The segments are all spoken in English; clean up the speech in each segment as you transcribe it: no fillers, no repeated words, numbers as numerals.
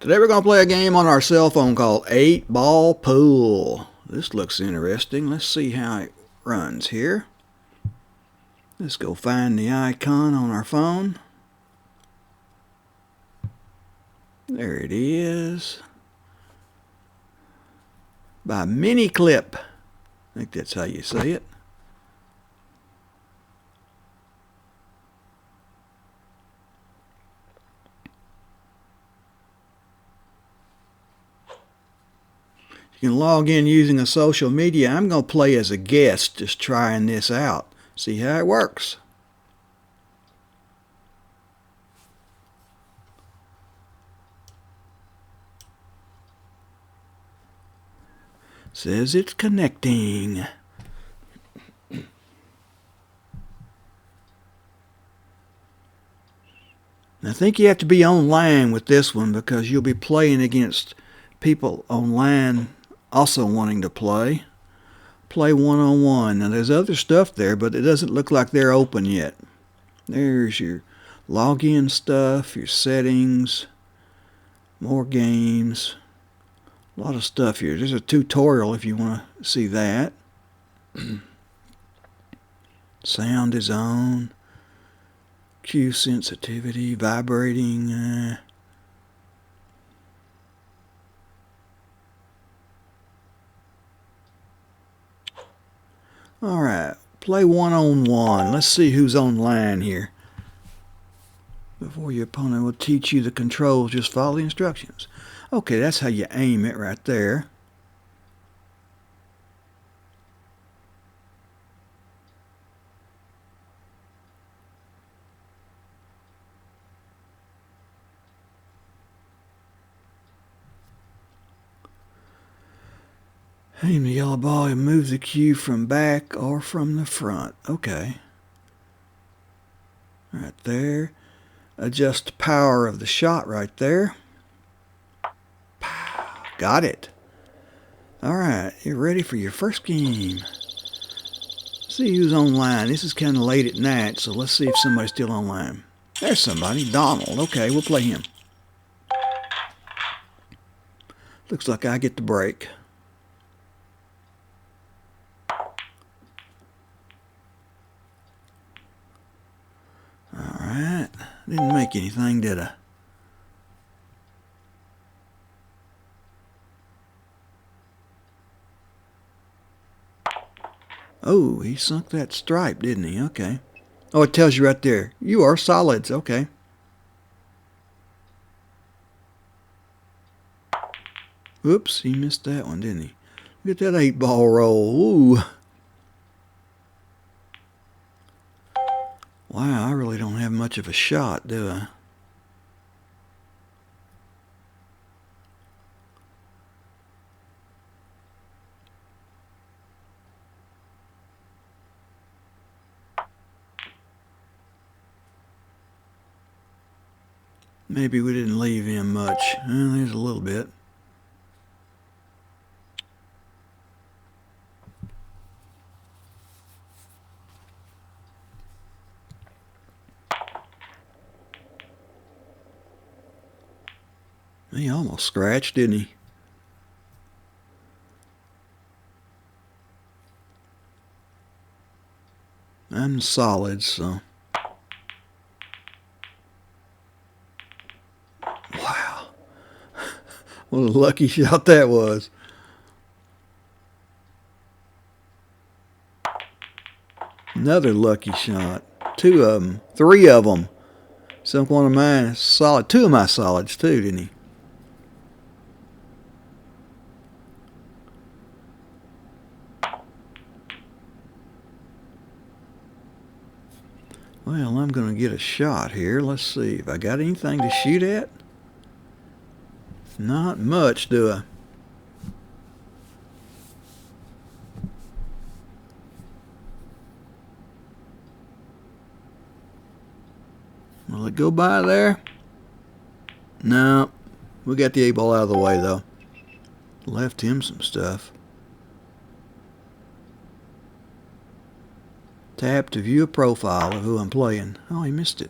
Today we're going to play a game on our cell phone called 8-Ball Pool. This looks interesting. Let's see how it runs here. Let's go find the icon on our phone. There it is. By Miniclip. I think that's how you say it. You can log in using a social media. I'm going to play as a guest, just trying this out. See how it works. Says it's connecting. I think you have to be online with this one because you'll be playing against people online also wanting to play. Play one-on-one. Now there's other stuff there, but it doesn't look like they're open yet. There's your login stuff, your settings, more games. A lot of stuff here. There's a tutorial if you want to see that. Sound is on. Cue sensitivity, vibrating. Alright, play one-on-one. Let's see who's online here. Before your opponent will teach you the controls, just follow the instructions. Okay, that's how you aim it right there. Aim the yellow ball and move the cue from back or from the front. Okay. Right there. Adjust the power of the shot right there. Got it. Alright, you're ready for your first game. See who's online. This is kind of late at night, so let's see if somebody's still online. There's somebody. Donald. Okay, we'll play him. Looks like I get the break. Alright. Didn't make anything, did I? Oh, he sunk that stripe, didn't he? Okay. Oh, it tells you right there. You are solids. Okay. Oops, he missed that one, didn't he? Look at that 8-ball roll. Ooh. Wow, I really don't have much of a shot, do I? Maybe we didn't leave him much. There's a little bit. He almost scratched, didn't he? I'm solid, so. Wow. What a lucky shot that was. Another lucky shot. 2 of them. 3 of them. Sunk one of mine. Solid. 2 of my solids, too, didn't he? Well, I'm going to get a shot here. Let's see if I got anything to shoot at. Not much, do I? Will it go by there? No. We got the 8-ball out of the way, though. Left him some stuff. Tap to view a profile of who I'm playing. Oh, he missed it.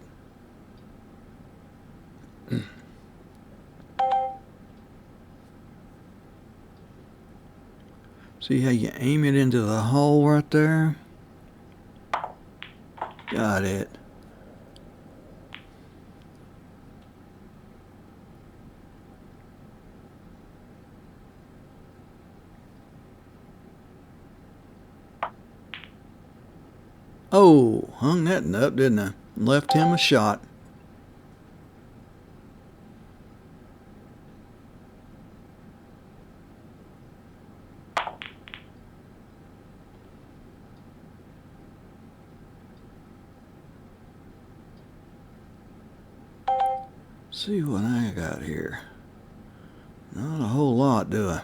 See how you aim it into the hole right there? Got it. Oh, hung that up, didn't I? Left him a shot. See what I got here. Not a whole lot, do I?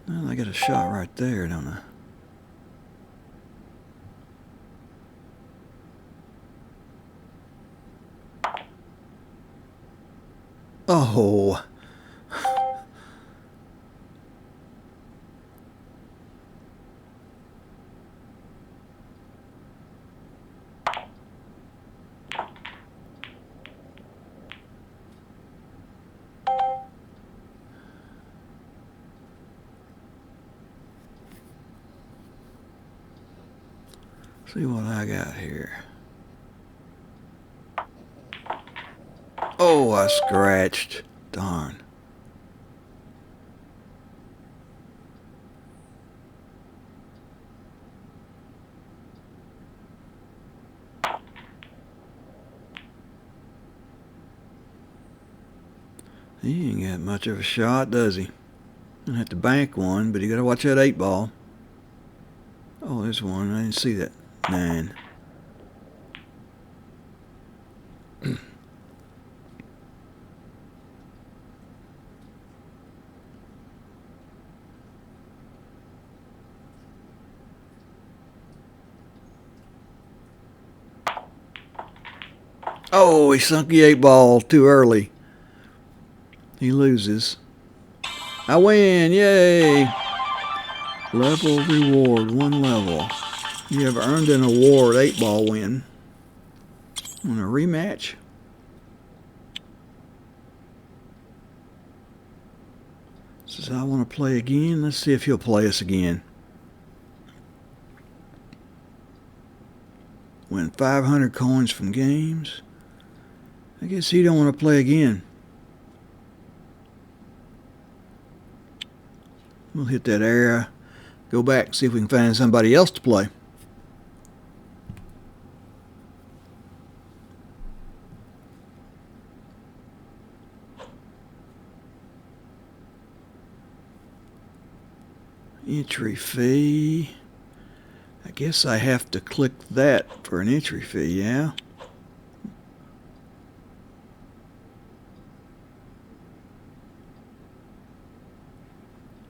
Well, I get a shot right there, don't I? Oh. See what I got here. Oh, I scratched. Darn. He ain't got much of a shot, does he? Gonna have to bank one, but you gotta watch that 8-ball. Oh, there's one. I didn't see that. 9. Oh, he sunk the 8-ball too early. He loses. I win, yay! Level reward, 1 level. You have earned an award, 8-ball win. Want a rematch? Says I want to play again. Let's see if he'll play us again. Win 500 coins from games. I guess he don't want to play again. We'll hit that area. Go back, see if we can find somebody else to play. Entry fee. I guess I have to click that for an entry fee, yeah?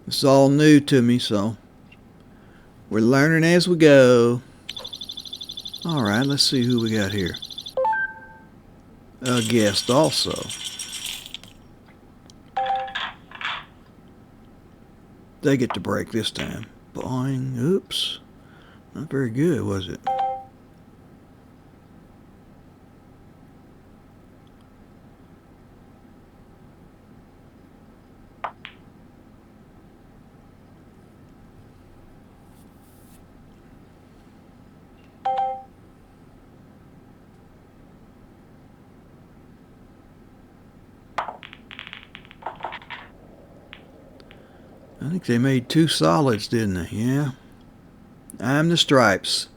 It's all new to me, so we're learning as we go. All right, let's see who we got here. A guest also. They get to break this time. Boing. Oops. Not very good, was it? I think they made 2 solids, didn't they? Yeah. I'm the stripes.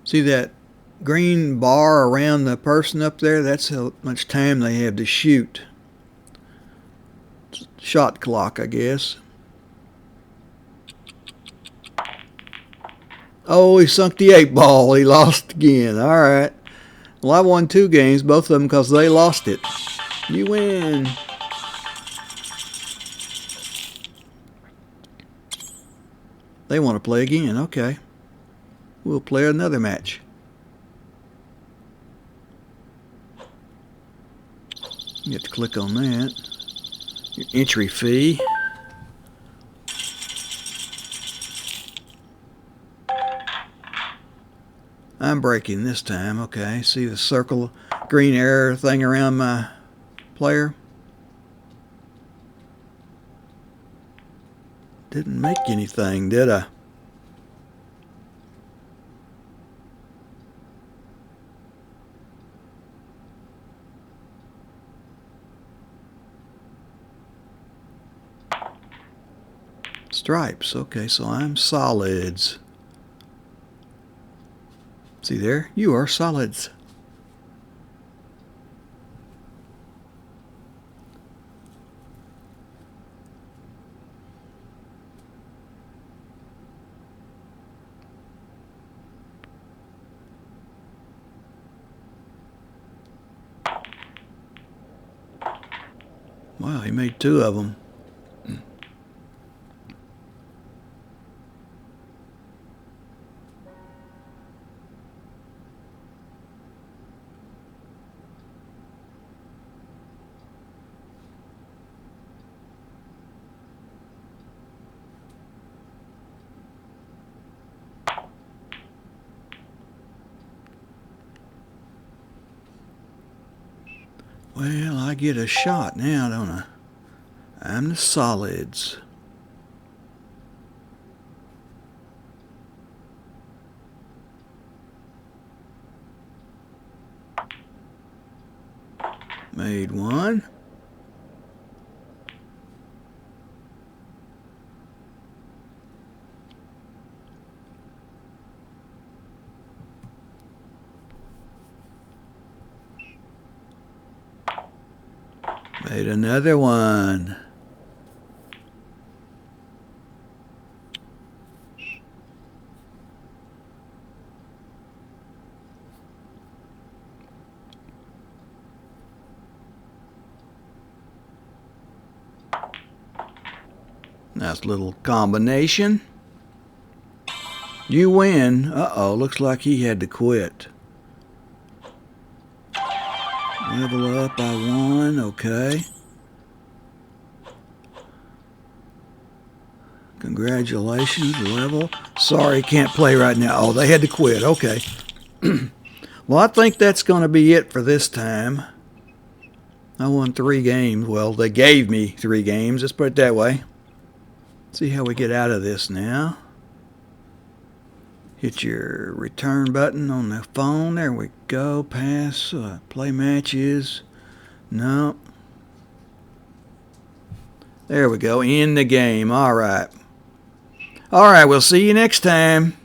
See that green bar around the person up there? That's how much time they have to shoot. Shot clock, I guess. Oh, he sunk the 8-ball. He lost again. All right. Well, I won 2 games, both of them because they lost it. You win. They want to play again. Okay. We'll play another match. You have to click on that. Your entry fee. I'm breaking this time. Okay. See the circle, green arrow thing around my player? Didn't make anything, did I? Stripes. Okay, so I'm solids. See there? You are solids. Wow, he made 2 of them. Well, I get a shot now, don't I? I'm the solids. Made 1. Made another 1. Nice little combination. You win. Uh-oh, looks like he had to quit. Level up by 1, okay. Congratulations, level. Sorry, can't play right now. Oh, they had to quit, okay. Well, I think that's going to be it for this time. I won 3 games. Well, they gave me 3 games. Let's put it that way. See how we get out of this now. Hit your return button on the phone. There we go. Pass. Play matches. No. There we go. End the game. All right. All right. We'll see you next time.